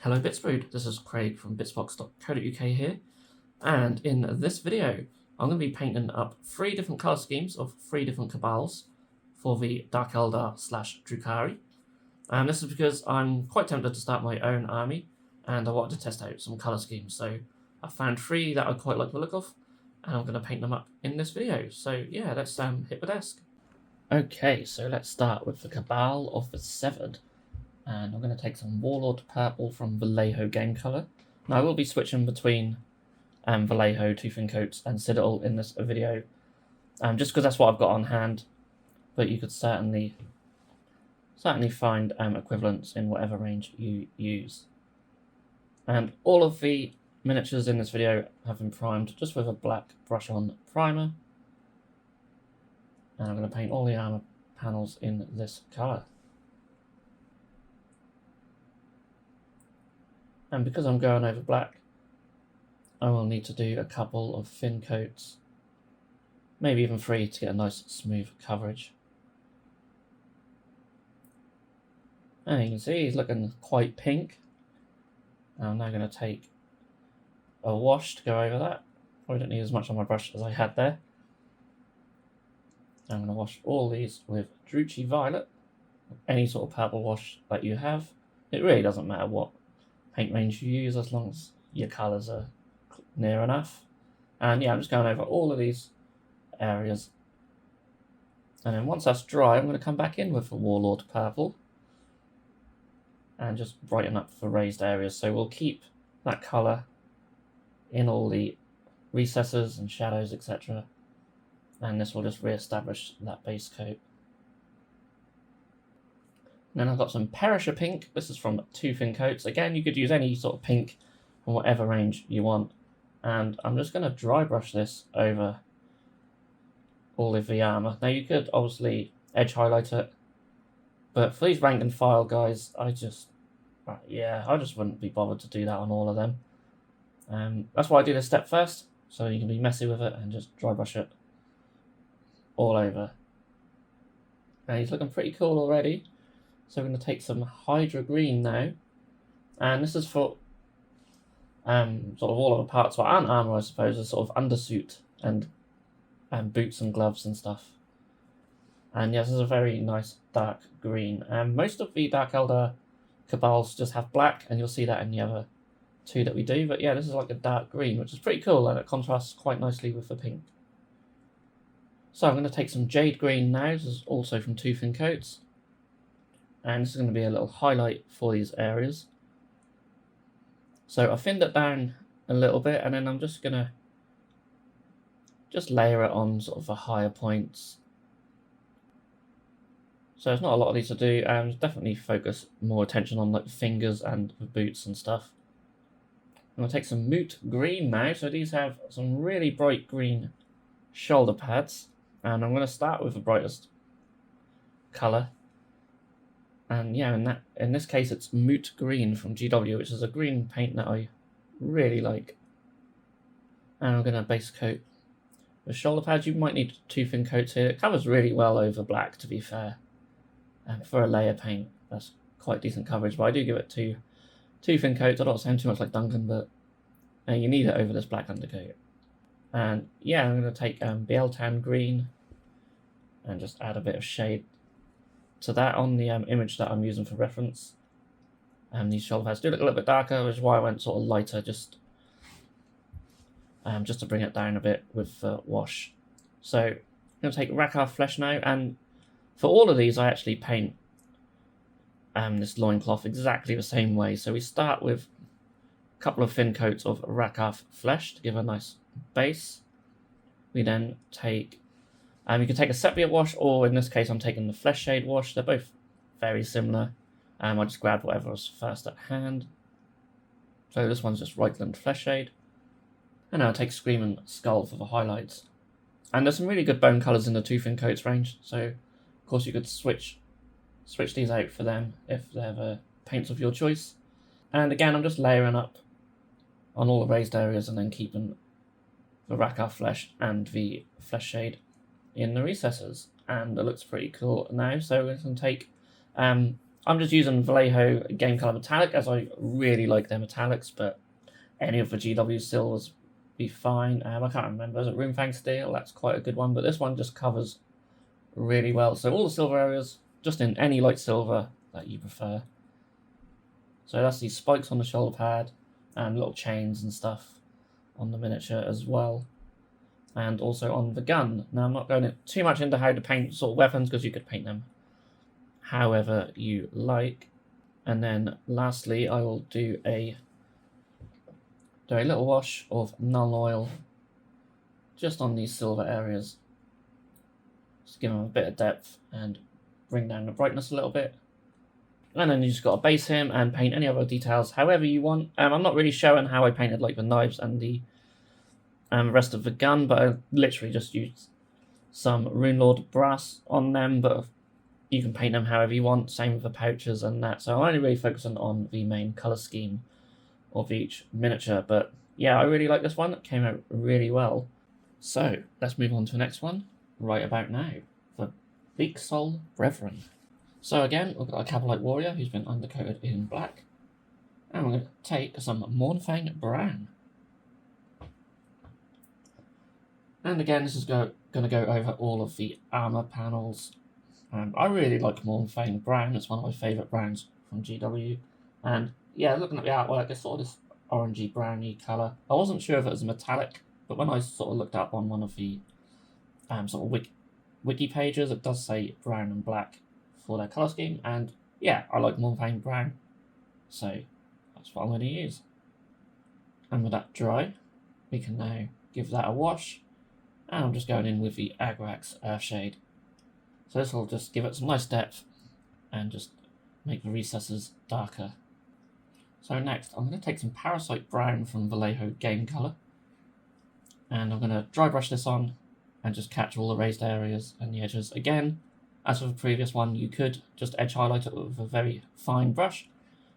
Hello Bitsbrood, this is Craig from bitsbox.co.uk here, and in this video I'm going to be painting up 3 different colour schemes of 3 different Kabals for the Dark Eldar / Drukhari. And this is because I'm quite tempted to start my own army and I wanted to test out some colour schemes, so I found 3 that I quite like the look of and I'm going to paint them up in this video. So yeah, let's hit the desk. Okay, so let's start with the Cabal of the Severed. And I'm going to take some Warlord Purple from Vallejo Game Colour. Now I will be switching between Vallejo, Two Fin Coats and Citadel in this video, just because that's what I've got on hand, but you could certainly find equivalents in whatever range you use. And all of the miniatures in this video have been primed just with a black brush on primer, and I'm going to paint all the armour panels in this colour. And because I'm going over black, I will need to do a couple of thin coats, maybe even 3 to get a nice smooth coverage. And you can see he's looking quite pink. I'm now going to take a wash to go over that. Probably don't need as much on my brush as I had there. I'm going to wash all these with Drukhari Violet, any sort of purple wash that you have. It really doesn't matter what paint range you use as long as your colours are near enough. And yeah, I'm just going over all of these areas, and then once that's dry I'm going to come back in with the Warlord Purple and just brighten up the raised areas, so we'll keep that colour in all the recesses and shadows, etc., and this will just re-establish that base coat. Then I've got some Perisher Pink. This is from Two Fin Coats. Again, you could use any sort of pink from whatever range you want. And I'm just going to dry brush this over all of the armour. Now you could obviously edge highlight it, but for these rank and file guys, I just wouldn't be bothered to do that on all of them. That's why I do this step first, so you can be messy with it and just dry brush it all over. And he's looking pretty cool already. So we're going to take some Hydra Green now, and this is for sort of all of the parts that aren't armour, I suppose, as sort of undersuit and boots and gloves and stuff. And yes, this is a very nice dark green. Most of the Dark Eldar Kabals just have black, and you'll see that in the other 2 that we do. But yeah, this is like a dark green, which is pretty cool, and it contrasts quite nicely with the pink. So I'm going to take some Jade Green now. This is also from Two Fin Coats. And this is going to be a little highlight for these areas. So I thinned it down a little bit, and then I'm just going to layer it on sort of the higher points. So there's not a lot of these to do, and definitely focus more attention on like the fingers and the boots and stuff. I'm going to take some Moot Green now. So these have some really bright green shoulder pads, and I'm going to start with the brightest colour. And yeah, in this case it's Moot Green from GW, which is a green paint that I really like. And I'm going to base coat the shoulder pads. You might need 2 thin coats here. It covers really well over black, to be fair. And for a layer paint, that's quite decent coverage. But I do give it 2 thin coats. I don't sound too much like Duncan, but you need it over this black undercoat. And yeah, I'm going to take Bieltan Green and just add a bit of shade to that on the image that I'm using for reference. These shoulder pads do look a little bit darker, which is why I went sort of lighter, just to bring it down a bit with wash. So I'm going to take Rakar Flesh now, and for all of these I actually paint this loincloth exactly the same way. So we start with a couple of thin coats of Rakar Flesh to give a nice base. We then take you can take a sepia wash, or in this case I'm taking the Flesh Shade wash. They're both very similar. I just grabbed whatever was first at hand. So this one's just Wraithkind Flesh Shade. And now I'll take Screaming Skull for the highlights. And there's some really good bone colours in the Two Fin Coats range, so of course you could switch these out for them if they're paints of your choice. And again, I'm just layering up on all the raised areas and then keeping the Rakar Flesh and the Flesh Shade in the recesses, and it looks pretty cool now. So we're going to take I'm just using Vallejo Game Colour Metallic as I really like their metallics, but any of the GW silvers be fine. I can't remember, is it Runefang Steel? That's quite a good one, but this one just covers really well. So all the silver areas, just in any light silver that you prefer. So that's these spikes on the shoulder pad and little chains and stuff on the miniature as well. And also on the gun. Now I'm not going too much into how to paint sort of weapons because you could paint them however you like. And then lastly I will do a little wash of null oil just on these silver areas. Just give them a bit of depth and bring down the brightness a little bit. And then you just got to base him and paint any other details however you want. I'm not really showing how I painted like the knives and the rest of the gun, but I literally just used some Runelord brass on them, but you can paint them however you want, same with the pouches and that. So I'm only really focusing on the main colour scheme of each miniature, but yeah, I really like this one. It came out really well. So let's move on to the next one right about now, the Bleaksoul Brethren. So again, we've got a Kabalite warrior who's been undercoated in black, and we're going to take some Mournfang Brown. And again, this is going to go over all of the armour panels. I really like Mournfang Brown, it's one of my favourite browns from GW. And yeah, looking at the artwork, it's sort of this orangey browny colour. I wasn't sure if it was metallic, but when I sort of looked up on one of the sort of wiki pages, it does say brown and black for their colour scheme. And yeah, I like Mournfang Brown, so that's what I'm going to use. And with that dry, we can now give that a wash. And I'm just going in with the Agrax Earthshade. So this will just give it some nice depth and just make the recesses darker. So next, I'm going to take some Parasite Brown from Vallejo Game Colour. And I'm going to dry brush this on and just catch all the raised areas and the edges. Again, as with the previous one, you could just edge highlight it with a very fine brush.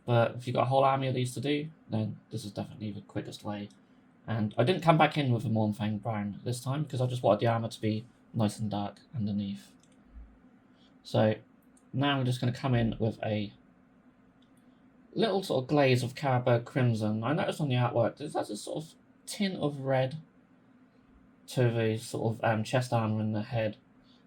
But if you've got a whole army of these to do, then this is definitely the quickest way. And I didn't come back in with a Mournfang Brown this time because I just wanted the armour to be nice and dark underneath. So now we're just going to come in with a little sort of glaze of Carabao Crimson. I noticed on the artwork there's a sort of tint of red to the sort of chest armour in the head.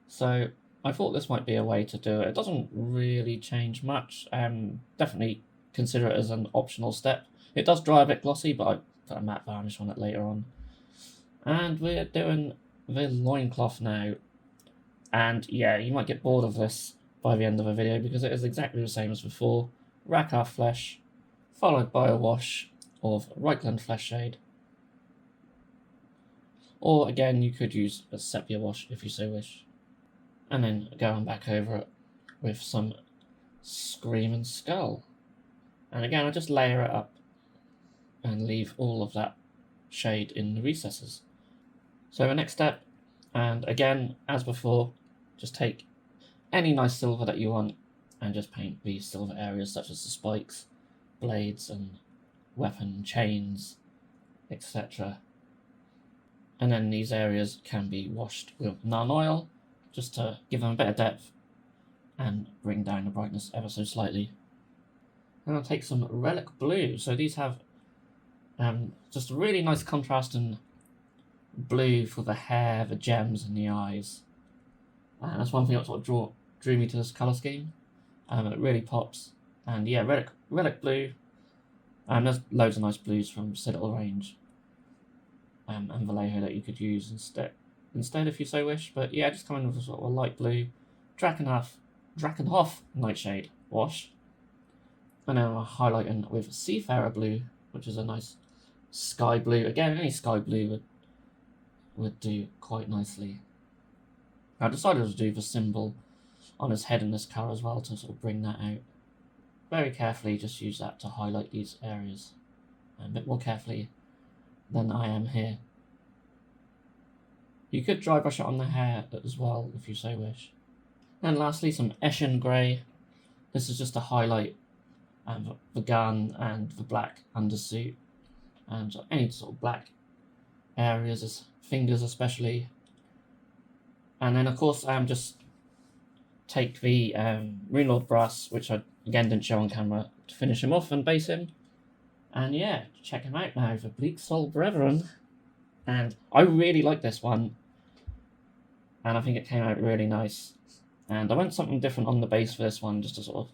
So I thought this might be a way to do it. It doesn't really change much. Definitely consider it as an optional step. It does dry a bit glossy, but I put a matte varnish on it later on. And we're doing the loincloth now. And yeah, you might get bored of this by the end of the video because it is exactly the same as before. Rakarth Flesh, followed by a wash of Wraithkind Flesh Shade. Or again, you could use a sepia wash if you so wish. And then going back over it with some Screaming Skull. And again, I just layer it up and leave all of that shade in the recesses. So the next step, and again, as before, just take any nice silver that you want and just paint these silver areas such as the spikes, blades and weapon chains, etc. And then these areas can be washed with null oil just to give them a bit of depth and bring down the brightness ever so slightly. And I'll take some Relic Blue. So these have just a really nice contrast in blue for the hair, the gems and the eyes. And that's one thing that sort of drew me to this colour scheme. It really pops. And yeah, Relic Blue. There's loads of nice blues from Citadel range and Vallejo that you could use instead if you so wish. But yeah, just come in with a sort of a light blue Drakenhof Nightshade wash. And then I'm highlighting with Seafarer Blue, which is a nice sky blue. Again, any sky blue would do quite nicely. I decided to do the symbol on his head in this colour as well to sort of bring that out. Very carefully just use that to highlight these areas. A bit more carefully than I am here. You could dry brush it on the hair as well if you so wish. And lastly, some Eshin Grey. This is just to highlight the gun and the black undersuit and any sort of black areas, his fingers especially. And then of course just take the Runelord brass, which I again, didn't show on camera to finish him off and base him. And yeah, check him out now for Bleaksoul Brethren. And I really like this one, and I think it came out really nice. And I went something different on the base for this one, just to sort of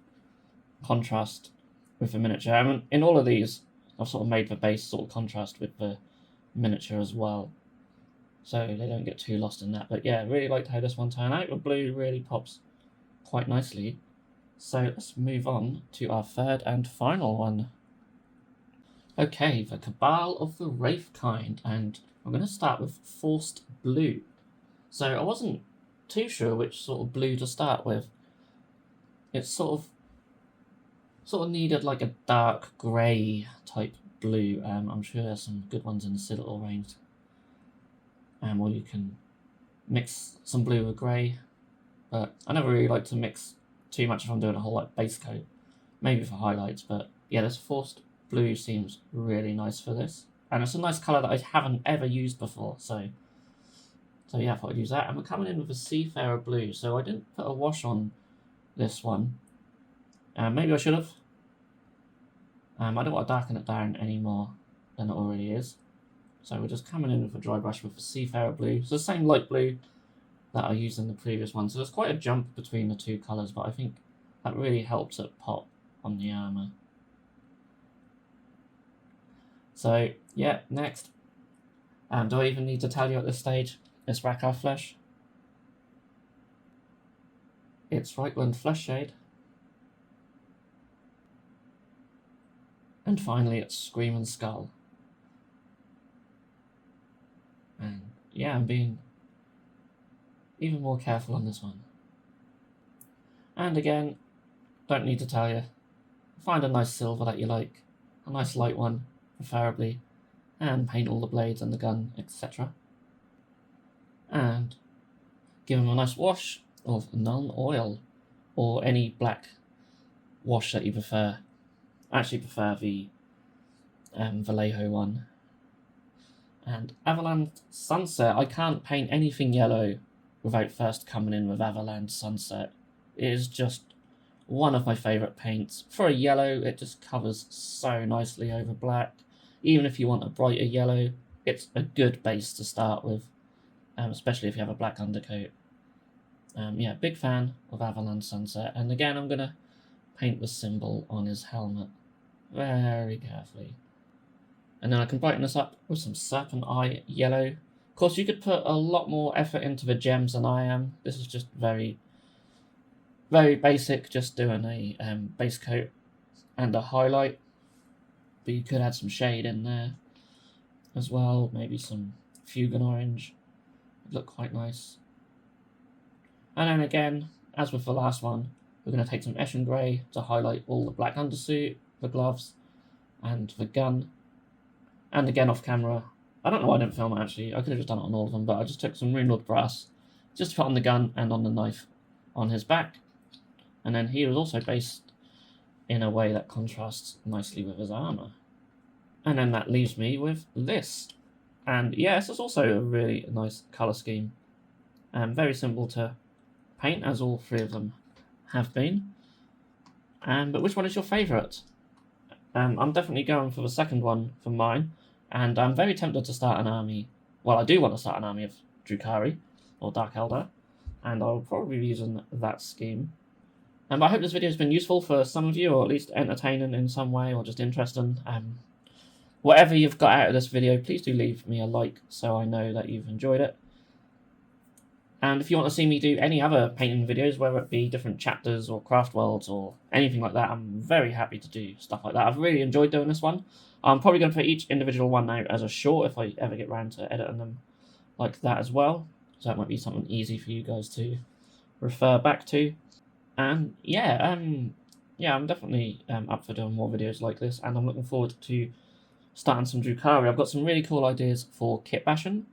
contrast with the miniature. I mean, in all of these, I've sort of made the base sort of contrast with the miniature as well, so they don't get too lost in that. But yeah, really liked how this one turned out. The blue really pops quite nicely. So let's move on to our third and final one. Okay, the Cabal of the Wraithkind, and I'm going to start with Forced Blue. So I wasn't too sure which sort of blue to start with. It's sort of needed like a dark grey type blue. I'm sure there's some good ones in the Citadel range. Or you can mix some blue with grey. But I never really like to mix too much if I'm doing a whole like base coat. Maybe for highlights, but yeah, this Forced Blue seems really nice for this. And it's a nice colour that I haven't ever used before, so yeah, I thought I'd use that. And we're coming in with a Seafarer Blue, so I didn't put a wash on this one. Maybe I should have. I don't want to darken it down any more than it already is. So we're just coming in with a dry brush with the Seafarer Blue. It's the same light blue that I used in the previous one, so there's quite a jump between the two colours, but I think that really helps it pop on the armour. So yeah, next. Do I even need to tell you at this stage? It's Rakhar Flesh. It's Wraithkind Flesh Shade. And finally, it's Scream and Skull. And yeah, I'm being even more careful on this one. And again, don't need to tell you. Find a nice silver that you like, a nice light one, preferably, and paint all the blades and the gun, etc. And give them a nice wash of Nuln Oil, or any black wash that you prefer. I actually prefer the Vallejo one. And Avalanche Sunset, I can't paint anything yellow without first coming in with Avalanche Sunset. It is just one of my favourite paints. For a yellow, it just covers so nicely over black. Even if you want a brighter yellow, it's a good base to start with, especially if you have a black undercoat. Yeah, big fan of Avalanche Sunset. And again, I'm going to paint the symbol on his helmet very carefully. And then I can brighten this up with some Serpent Eye Yellow. Of course, you could put a lot more effort into the gems than I am. This is just very, very basic, just doing a base coat and a highlight. But you could add some shade in there as well. Maybe some Fugan Orange. It'd look quite nice. And then again, as with the last one, we're going to take some Eshin Grey to highlight all the black undersuit, the gloves, and the gun. And again, off camera, I don't know why I didn't film it actually. I could have just done it on all of them, but I just took some Runelord brass just to put on the gun and on the knife on his back. And then he was also based in a way that contrasts nicely with his armour. And then that leaves me with this. And yeah, this is also a really nice colour scheme. Very simple to paint, as all three of them have been. But which one is your favourite? I'm definitely going for the second one for mine. And I'm very tempted to start an army. Well, I do want to start an army of Drukhari, or Dark Eldar. And I'll probably be using that scheme. But I hope this video has been useful for some of you, or at least entertaining in some way, or just interesting. Whatever you've got out of this video, please do leave me a like so I know that you've enjoyed it. And if you want to see me do any other painting videos, whether it be different chapters or craft worlds or anything like that, I'm very happy to do stuff like that. I've really enjoyed doing this one. I'm probably going to put each individual one out as a short if I ever get around to editing them like that as well. So that might be something easy for you guys to refer back to. And yeah, I'm definitely up for doing more videos like this, and I'm looking forward to starting some Drukhari. I've got some really cool ideas for kit bashing,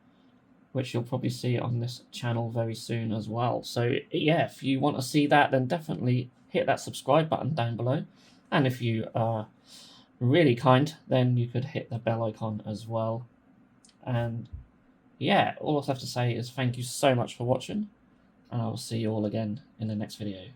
which you'll probably see on this channel very soon as well. So yeah, if you want to see that, then definitely hit that subscribe button down below. And if you are really kind, then you could hit the bell icon as well. And yeah, all I have to say is thank you so much for watching, and I will see you all again in the next video.